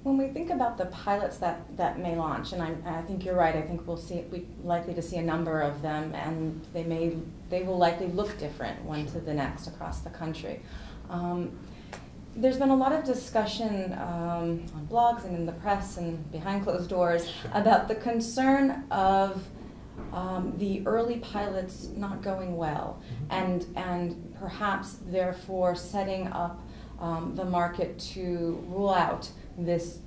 When we think about the pilots that may launch, and I think you're right, I think we're likely to see a number of them, and they will likely look different one to the next across the country. There's been a lot of discussion on blogs and in the press and behind closed doors about the concern of the early pilots not going well, and perhaps therefore setting up the market to rule out this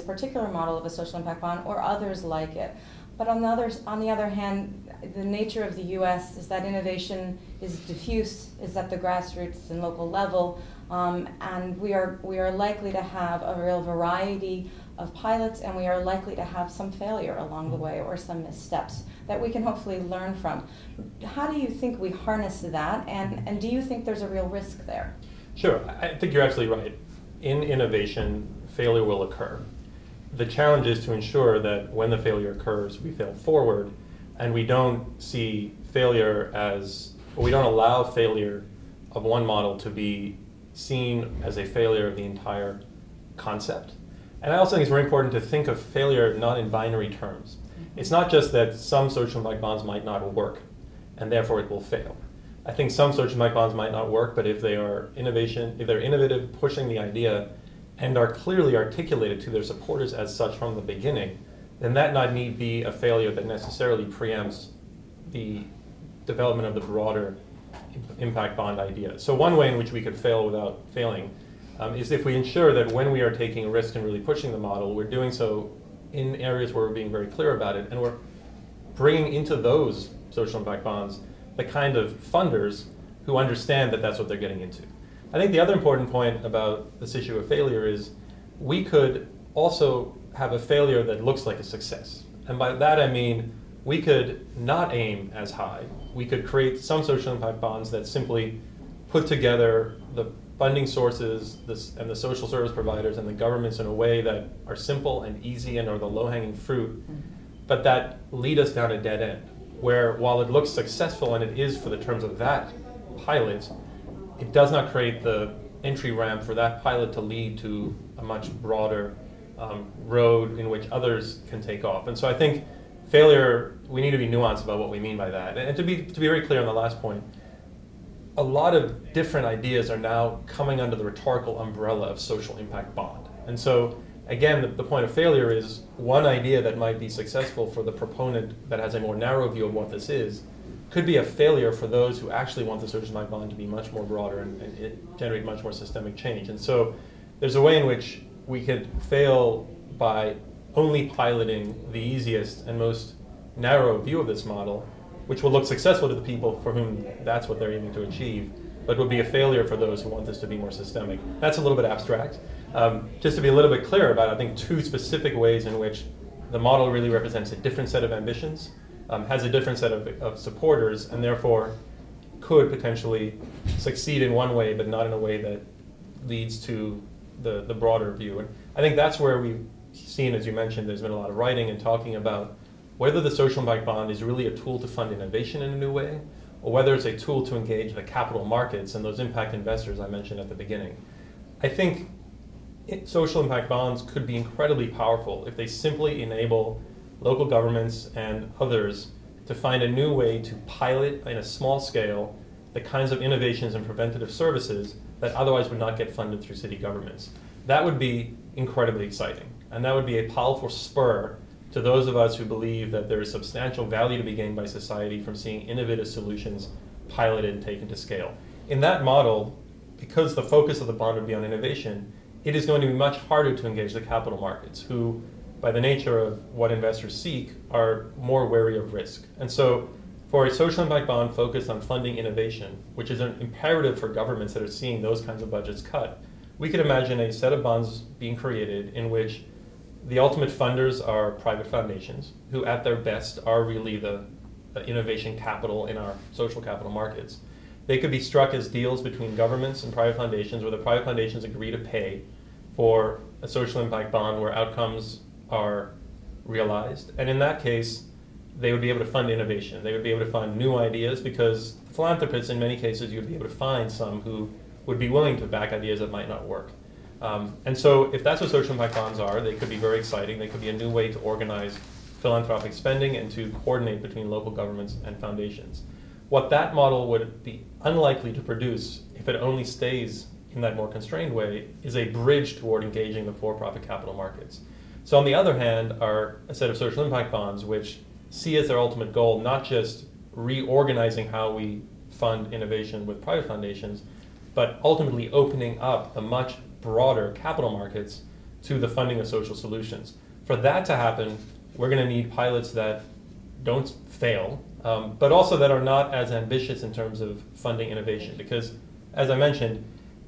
particular model of a social impact bond or others like it. But on the other hand, the nature of the U.S. is that innovation is diffuse, is at the grassroots and local level, and we are likely to have a real variety of pilots, and we are likely to have some failure along the way or some missteps that we can hopefully learn from. How do you think we harness that, and do you think there's a real risk there? Sure, I think you're absolutely right. In innovation, failure will occur. The challenge is to ensure that when the failure occurs, we fail forward, and we don't see failure we don't allow failure of one model to be seen as a failure of the entire concept. And I also think it's very important to think of failure not in binary terms. It's not just that some social impact bonds might not work, and therefore it will fail. I think some social impact bonds might not work, but if they're innovative, pushing the idea, and are clearly articulated to their supporters as such from the beginning, then that not need be a failure that necessarily preempts the development of the broader impact bond idea. So one way in which we could fail without failing is if we ensure that when we are taking a risk and really pushing the model, we're doing so in areas where we're being very clear about it, and we're bringing into those social impact bonds the kind of funders who understand that that's what they're getting into. I think the other important point about this issue of failure is we could also have a failure that looks like a success. And by that I mean we could not aim as high. We could create some social impact bonds that simply put together the funding sources and the social service providers and the governments in a way that are simple and easy and are the low-hanging fruit, but that lead us down a dead end, where while it looks successful, and it is for the terms of that pilot, it does not create the entry ramp for that pilot to lead to a much broader road in which others can take off. And so I think failure, we need to be nuanced about what we mean by that. And to be very clear on the last point, a lot of different ideas are now coming under the rhetorical umbrella of social impact bond. And so again, the point of failure is one idea that might be successful for the proponent that has a more narrow view of what this is, could be a failure for those who actually want the social impact bond to be much more broader and generate much more systemic change. And so there's a way in which we could fail by only piloting the easiest and most narrow view of this model, which will look successful to the people for whom that's what they're aiming to achieve, but would be a failure for those who want this to be more systemic. That's a little bit abstract. Just to be a little bit clear about, I think, two specific ways in which the model really represents a different set of ambitions, has a different set of supporters, and therefore could potentially succeed in one way, but not in a way that leads to the broader view. And I think that's where we've seen, as you mentioned, there's been a lot of writing and talking about whether the social impact bond is really a tool to fund innovation in a new way, or whether it's a tool to engage the capital markets and those impact investors I mentioned at the beginning. I think social impact bonds could be incredibly powerful if they simply enable local governments and others to find a new way to pilot in a small scale the kinds of innovations and preventative services that otherwise would not get funded through city governments. That would be incredibly exciting, and that would be a powerful spur to those of us who believe that there is substantial value to be gained by society from seeing innovative solutions piloted and taken to scale. In that model, because the focus of the bond would be on innovation, it is going to be much harder to engage the capital markets, who, by the nature of what investors seek, are more wary of risk. And so for a social impact bond focused on funding innovation, which is an imperative for governments that are seeing those kinds of budgets cut, we could imagine a set of bonds being created in which the ultimate funders are private foundations, who at their best are really the innovation capital in our social capital markets. They could be struck as deals between governments and private foundations, where the private foundations agree to pay for a social impact bond where outcomes are realized. And in that case, they would be able to fund innovation. They would be able to fund new ideas, because philanthropists, in many cases, you would be able to find some who would be willing to back ideas that might not work. And so if that's what social impact bonds are, they could be very exciting. They could be a new way to organize philanthropic spending and to coordinate between local governments and foundations. What that model would be unlikely to produce, if it only stays in that more constrained way, is a bridge toward engaging the for-profit capital markets. So on the other hand are a set of social impact bonds which see as their ultimate goal not just reorganizing how we fund innovation with private foundations, but ultimately opening up the much broader capital markets to the funding of social solutions. For that to happen, we're going to need pilots that don't fail, but also that are not as ambitious in terms of funding innovation. Because, as I mentioned,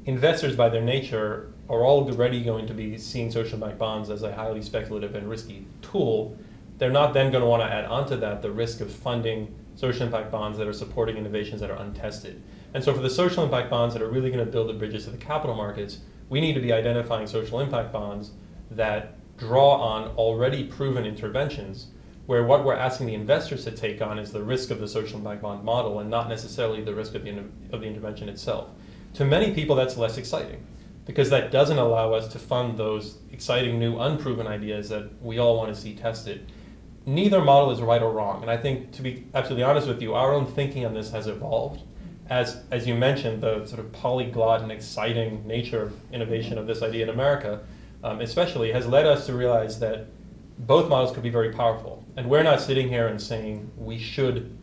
investors by their nature are already going to be seeing social impact bonds as a highly speculative and risky tool. They're not then going to want to add onto that the risk of funding social impact bonds that are supporting innovations that are untested. And so for the social impact bonds that are really going to build the bridges to the capital markets, we need to be identifying social impact bonds that draw on already proven interventions, where what we're asking the investors to take on is the risk of the social impact bond model and not necessarily the risk of the intervention itself. To many people, that's less exciting, because that doesn't allow us to fund those exciting new unproven ideas that we all want to see tested. Neither model is right or wrong, and I think, to be absolutely honest with you, our own thinking on this has evolved. As you mentioned, the sort of polyglot and exciting nature of innovation of this idea in America, especially, has led us to realize that both models could be very powerful. And we're not sitting here and saying we should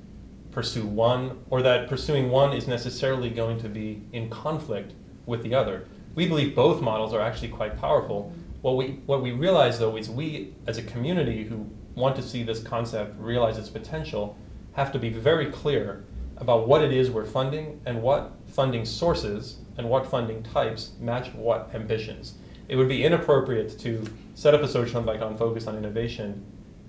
pursue one, or that pursuing one is necessarily going to be in conflict with the other. We believe both models are actually quite powerful. What we realize, though, is we, as a community who want to see this concept realize its potential, have to be very clear about what it is we're funding and what funding sources and what funding types match what ambitions. It would be inappropriate to set up a social impact bond focused on innovation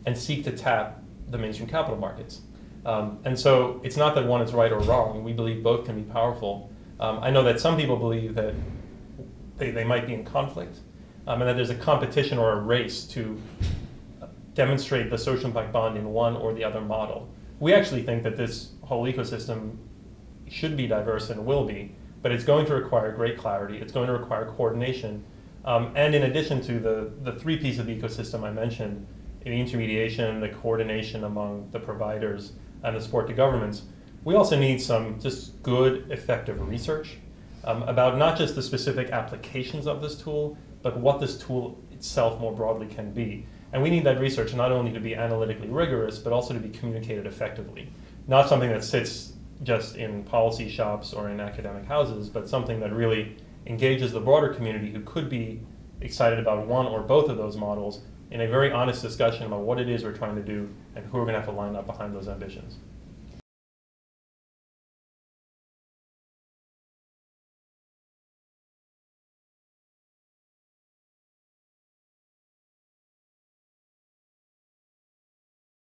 and seek to tap the mainstream capital markets. And so it's not that one is right or wrong. We believe both can be powerful. I know that some people believe that they might be in conflict, and that there's a competition or a race to demonstrate the social impact bond in one or the other model. We actually think that this whole ecosystem should be diverse and will be, but it's going to require great clarity. It's going to require coordination. And in addition to the three pieces of the ecosystem I mentioned, the intermediation, the coordination among the providers, and the support to governments, we also need some just good, effective research about not just the specific applications of this tool, but what this tool itself more broadly can be. And we need that research not only to be analytically rigorous, but also to be communicated effectively. Not something that sits just in policy shops or in academic houses, but something that really engages the broader community who could be excited about one or both of those models in a very honest discussion about what it is we're trying to do and who are going to have to line up behind those ambitions.